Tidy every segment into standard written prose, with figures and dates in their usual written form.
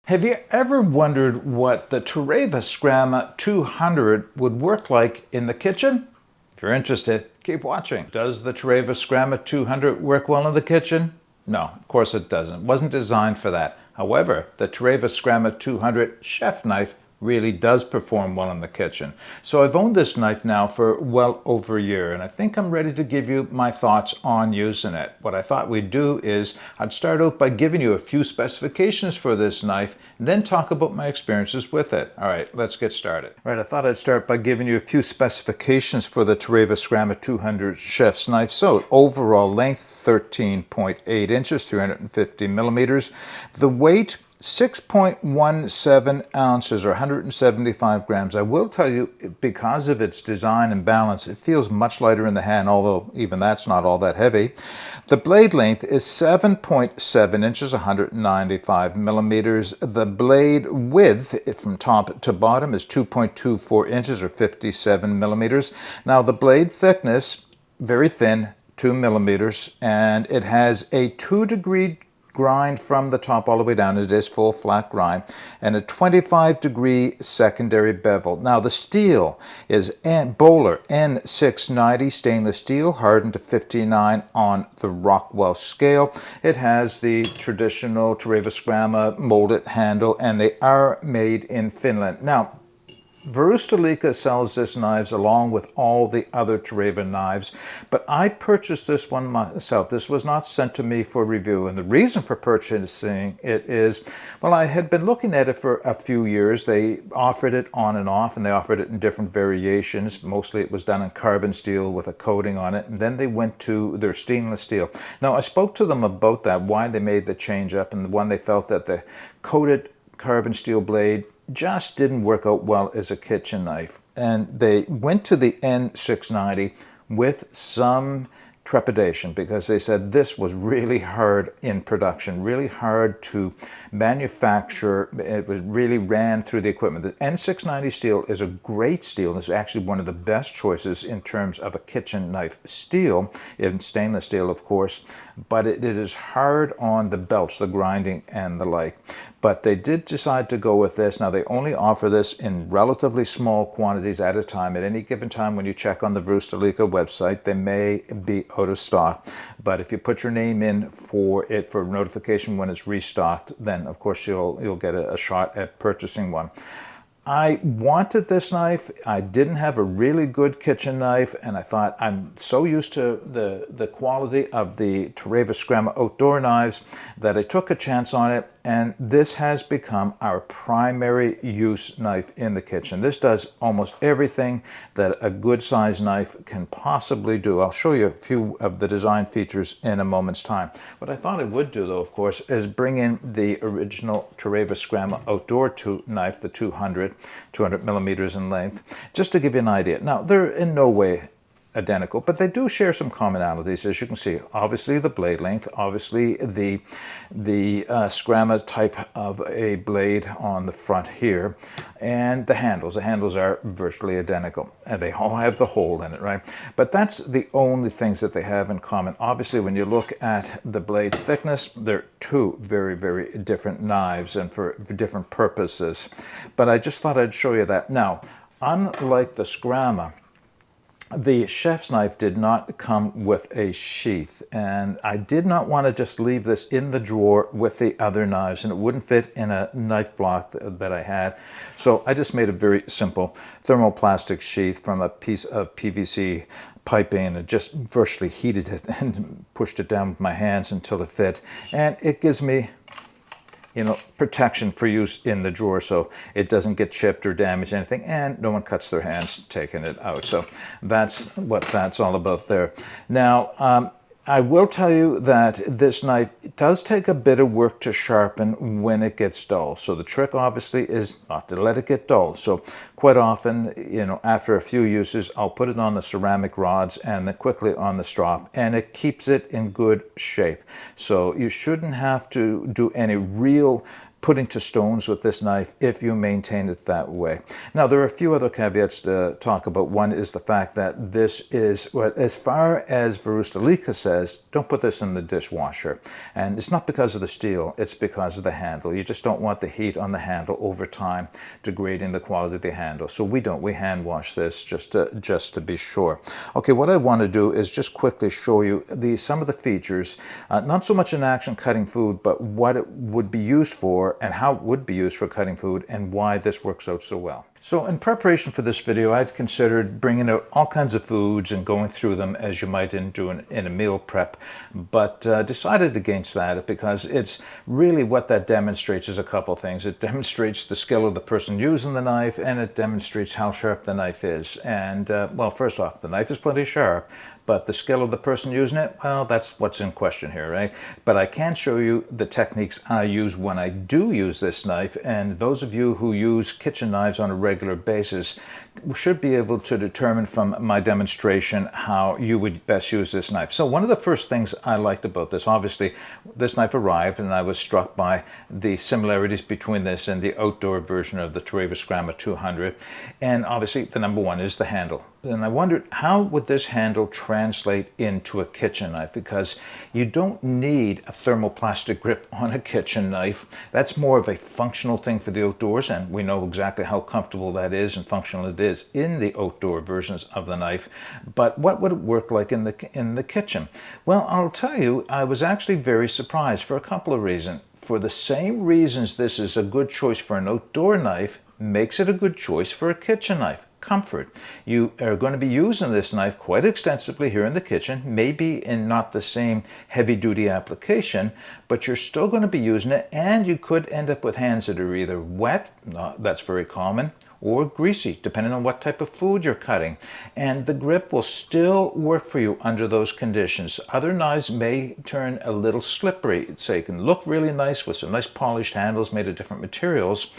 Have you ever wondered what the Terava Skrama 200 would work like in the kitchen? If you're interested, keep watching. Does the Terava Skrama 200 work well in the kitchen? No, of course it doesn't. It wasn't designed for that. However, the Terava Skrama 200 chef knife really does perform well in the kitchen. So I've owned this knife now for well over a year, and I think I'm ready to give you my thoughts on using it. What I thought we'd do is I'd start out by giving you a few specifications for this knife, and then talk about my experiences with it. All right, let's get started. All right, I thought I'd start by giving you a few specifications for the Terava Skrama 200 chef's knife. So overall length 13.8 inches, 350 millimeters. The weight 6.17 ounces or 175 grams. I will tell you, because of its design and balance, it feels much lighter in the hand, although even that's not all that heavy. The blade length is 7.7 inches, 195 millimeters. The blade width from top to bottom is 2.24 inches or 57 millimeters. Now the blade thickness, very thin, 2 millimeters, and it has a 2-degree grind from the top all the way down. It is full flat grind, and a 25-degree secondary bevel. Now the steel is Bowler N690 stainless steel, hardened to 59 on the Rockwell scale. It has the traditional Terava Skrama molded handle, and they are made in Finland. Now, Varusteleka sells this knives along with all the other Terava knives, but I purchased this one myself. This was not sent to me for review, and the reason for purchasing it is, well, I had been looking at it for a few years. They offered it on and off, and they offered it in different variations. Mostly it was done in carbon steel with a coating on it, and then they went to their stainless steel. Now, I spoke to them about that, why they made the change up, and one, they felt that the coated carbon steel blade just didn't work out well as a kitchen knife. And they went to the N690 with some trepidation, because they said this was really hard in production, really hard to manufacture. It was really ran through the equipment. The N690 steel is a great steel. It's actually one of the best choices in terms of a kitchen knife steel, in stainless steel, of course, but it is hard on the belts, the grinding and the like. But they did decide to go with this. Now, they only offer this in relatively small quantities at a time. At any given time, when you check on the Varusteleka website, they may be out of stock. But if you put your name in for it for notification when it's restocked, then of course you'll get a shot at purchasing one. I wanted this knife. I didn't have a really good kitchen knife, and I thought, I'm so used to the quality of the Terava Skrama outdoor knives that I took a chance on it, and this has become our primary use knife in the kitchen. This does almost everything that a good size knife can possibly do. I'll show you a few of the design features in a moment's time. What I thought I would do, though, of course, is bring in the original Terava Skrama outdoor knife, the 200 millimeters in length, just to give you an idea. Now, they're in no way identical, but they do share some commonalities, as you can see. Obviously the blade length, obviously the Skrama type of a blade on the front here, and the handles. The handles are virtually identical, and they all have the hole in it, right? But that's the only things that they have in common. Obviously, when you look at the blade thickness, they're two very, very different knives and for different purposes. But I just thought I'd show you that. Now, unlike the Skrama, the chef's knife did not come with a sheath, and I did not want to just leave this in the drawer with the other knives, and it wouldn't fit in a knife block that I had. So I just made a very simple thermo-plastic sheath from a piece of PVC piping, and just virtually heated it and pushed it down with my hands until it fit. And it gives me, you know, protection for use in the drawer, so it doesn't get chipped or damaged anything, and no one cuts their hands taking it out. So that's what that's all about there. Now, I will tell you that this knife does take a bit of work to sharpen when it gets dull. So the trick obviously is not to let it get dull. So quite often, you know, after a few uses, I'll put it on the ceramic rods and then quickly on the strop, and it keeps it in good shape. So you shouldn't have to do any real putting to stones with this knife if you maintain it that way. Now, there are a few other caveats to talk about. One is the fact that this is, well, as far as Varusteleka says, don't put this in the dishwasher. And it's not because of the steel, it's because of the handle. You just don't want the heat on the handle over time degrading the quality of the handle. So we hand wash this just to be sure. Okay, what I want to do is just quickly show you some of the features, not so much in action cutting food, but what it would be used for and how it would be used for cutting food and why this works out so well. So in preparation for this video, I'd considered bringing out all kinds of foods and going through them as you might in a meal prep, but decided against that because it's really what that demonstrates is a couple things. It demonstrates the skill of the person using the knife, and it demonstrates how sharp the knife is. And well, first off, the knife is plenty sharp, but the skill of the person using it, well, that's what's in question here, right? But I can show you the techniques I use when I do use this knife, and those of you who use kitchen knives on a regular basis should be able to determine from my demonstration how you would best use this knife. So one of the first things I liked about this, obviously, this knife arrived and I was struck by the similarities between this and the outdoor version of the Terava Skrama 200. And obviously, the number one is the handle. And I wondered, how would this handle translate into a kitchen knife? Because you don't need a thermoplastic grip on a kitchen knife. That's more of a functional thing for the outdoors, and we know exactly how comfortable that is and functional it is in the outdoor versions of the knife. But what would it work like in the kitchen? Well, I'll tell you, I was actually very surprised for a couple of reasons. For the same reasons this is a good choice for an outdoor knife, makes it a good choice for a kitchen knife. Comfort. You are going to be using this knife quite extensively here in the kitchen, maybe in not the same heavy-duty application, but you're still going to be using it, and you could end up with hands that are either wet, that's very common, or greasy, depending on what type of food you're cutting. And the grip will still work for you under those conditions. Other knives may turn a little slippery, so you can look really nice with some nice polished handles made of different materials.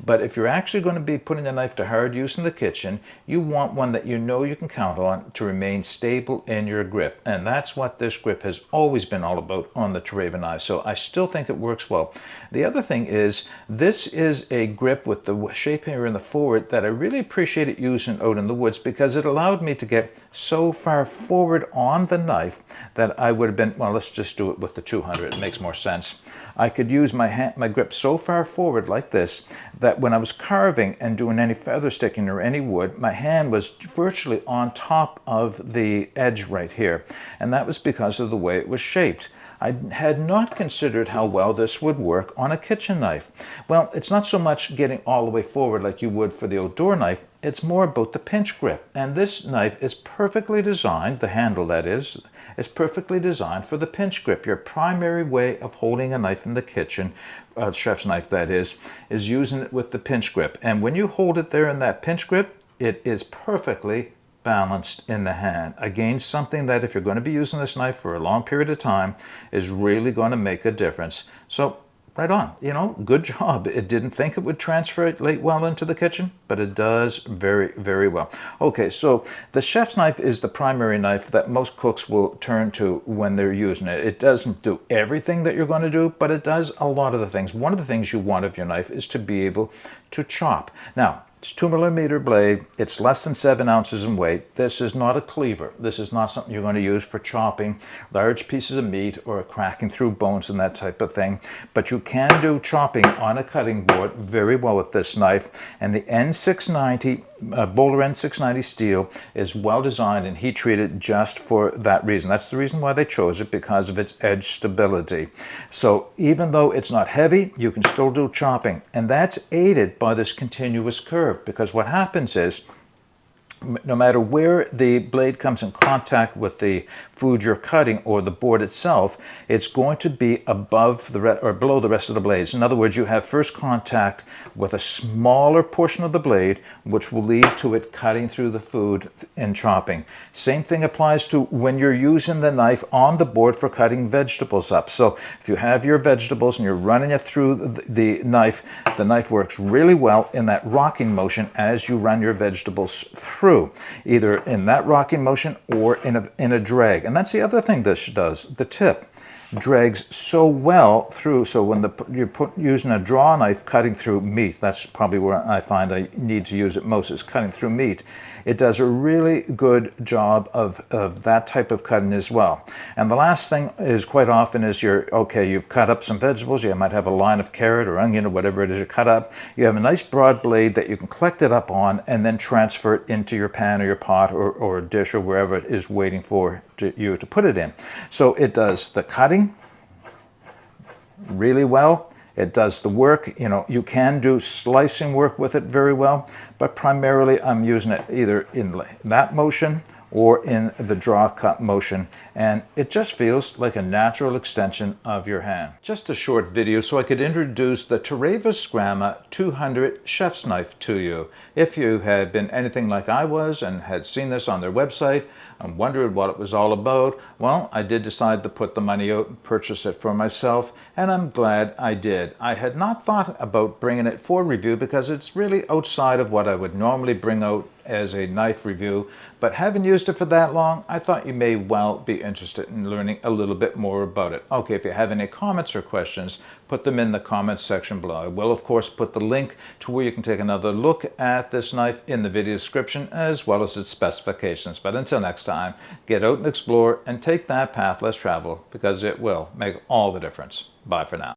But if you're actually going to be putting a knife to hard use in the kitchen, you want one that you know you can count on to remain stable in your grip. And that's what this grip has always been all about on the Terava knife. So I still think it works well. The other thing is, this is a grip with the shape here in the forward that I really appreciated using out in the woods, because it allowed me to get so far forward on the knife that I would have been, well, let's just do it with the 200, it makes more sense. I could use my grip so far forward like this that when I was carving and doing any feather sticking or any wood, my hand was virtually on top of the edge right here. And that was because of the way it was shaped. I had not considered how well this would work on a kitchen knife. Well, it's not so much getting all the way forward like you would for the outdoor knife, it's more about the pinch grip. And this knife is perfectly designed, the handle that is perfectly designed for the pinch grip. Your primary way of holding a knife in the kitchen, chef's knife that is using it with the pinch grip. And when you hold it there in that pinch grip, it is perfectly balanced in the hand. Again, something that if you're going to be using this knife for a long period of time is really going to make a difference. So right on, you know, good job. It didn't think it would translate well into the kitchen, but it does very, very well. Okay, so the chef's knife is the primary knife that most cooks will turn to when they're using it. It doesn't do everything that you're going to do, but it does a lot of the things. One of the things you want of your knife is to be able to chop. Now, it's 2mm blade. It's less than 7 ounces in weight. This is not a cleaver. This is not something you're going to use for chopping large pieces of meat or cracking through bones and that type of thing. But you can do chopping on a cutting board very well with this knife. And the N690, Bowler N690 steel is well designed and heat treated just for that reason. That's the reason why they chose it, because of its edge stability. So even though it's not heavy, you can still do chopping. And that's aided by this continuous curve. Because what happens is, no matter where the blade comes in contact with the food you're cutting or the board itself, it's going to be above or below the rest of the blades. In other words, you have first contact with a smaller portion of the blade, which will lead to it cutting through the food in chopping. Same thing applies to when you're using the knife on the board for cutting vegetables up. So if you have your vegetables and you're running it through the knife works really well in that rocking motion as you run your vegetables through, either in that rocking motion or in a drag. And that's the other thing this does, the tip. drags so well through. So when you're using a draw knife cutting through meat, that's probably where I find I need to use it most, is cutting through meat. It does a really good job of that type of cutting as well. And the last thing is, quite often, is you've cut up some vegetables, you might have a line of carrot or onion or whatever it is you cut up. You have a nice broad blade that you can collect it up on and then transfer it into your pan or your pot or dish or wherever it is waiting for you to put it in. So it does the cutting really well. It does the work. You can do slicing work with it very well, but primarily I'm using it either in that motion or in the draw cut motion, and it just feels like a natural extension of your hand. Just a short video so I could introduce the Terava Skrama 200 chef's knife to you. If you had been anything like I was and had seen this on their website and wondered what it was all about, well, I did decide to put the money out and purchase it for myself, and I'm glad I did. I had not thought about bringing it for review because it's really outside of what I would normally bring out as a knife review, but having used it for that long, I thought you may well be interested in learning a little bit more about it. Okay, if you have any comments or questions, put them in the comments section below. I will, of course, put the link to where you can take another look at this knife in the video description, as well as its specifications. But until next time, get out and explore and take that path less traveled, because it will make all the difference. Bye for now.